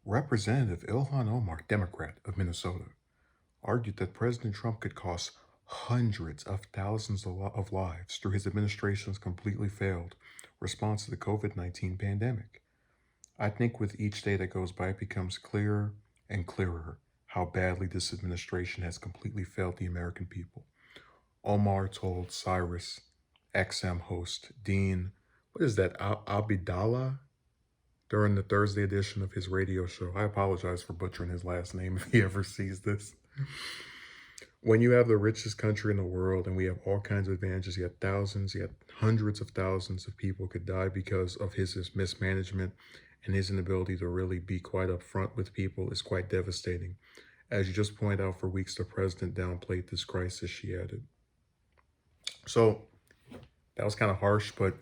Representative Ilhan Omar, Democrat of Minnesota, argued that President Trump could cost hundreds of thousands of lives through his administration's completely failed response to the COVID-19 pandemic. I think with each day that goes by, it becomes clearer and clearer how badly this administration has completely failed the American people. Omar told Cyrus XM host Dean, what is that, Abidallah, during the Thursday edition of his radio show. I apologize for butchering his last name if he ever sees this. When you have the richest country in the world and we have all kinds of advantages, you had thousands, you had hundreds of thousands of people could die because of his mismanagement and his inability to really be quite upfront with people is quite devastating. As you just pointed out, for weeks, the president downplayed this crisis, she added. So that was kind of harsh, but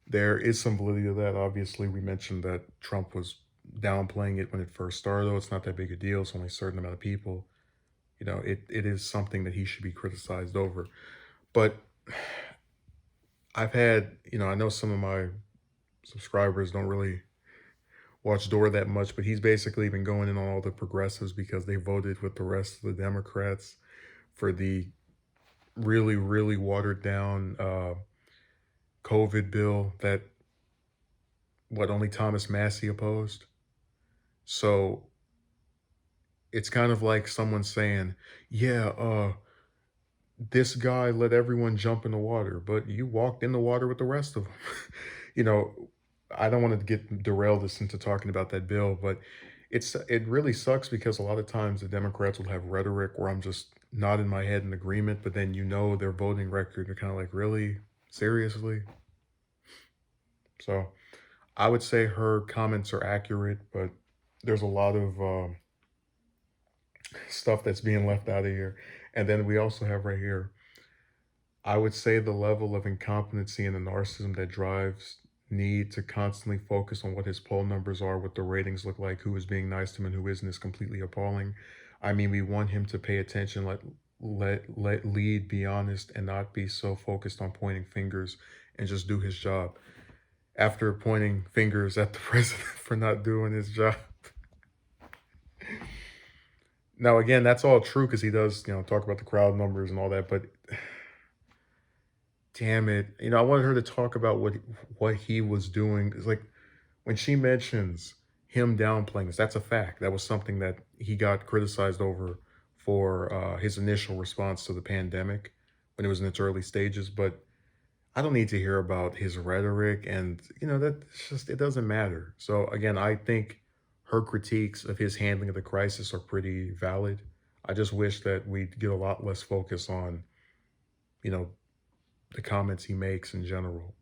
there is some validity to that. Obviously, we mentioned that Trump was downplaying it when it first started, though it's not that big a deal. It's only a certain amount of people. It is something that he should be criticized over. But I've had, I know some of my subscribers don't really watch Dora that much, but he's basically been going in on all the progressives because they voted with the rest of the Democrats for the really, really watered down COVID bill that only Thomas Massey opposed. So it's kind of like someone saying, yeah, this guy let everyone jump in the water, but you walked in the water with the rest of them. you know, I don't want to get derailed this into talking about that bill, but it really sucks because a lot of times the Democrats will have rhetoric where I'm just nodding my head in agreement, but then their voting record, you're kind of like, really? Seriously? So I would say her comments are accurate, but there's a lot of stuff that's being left out of here. And then we also have right here, I would say the level of incompetency and the narcissism that drives need to constantly focus on what his poll numbers are, what the ratings look like, who is being nice to him and who isn't is completely appalling. I mean, we want him to pay attention, let lead, be honest, and not be so focused on pointing fingers and just do his job. After pointing fingers at the president for not doing his job. Now, again, that's all true because he does, talk about the crowd numbers and all that, but damn it. I wanted her to talk about what he was doing. It's like when she mentions him downplaying this, that's a fact. That was something that he got criticized over for his initial response to the pandemic when it was in its early stages. But I don't need to hear about his rhetoric, and it doesn't matter. So again, I think her critiques of his handling of the crisis are pretty valid. I just wish that we'd get a lot less focus on, the comments he makes in general.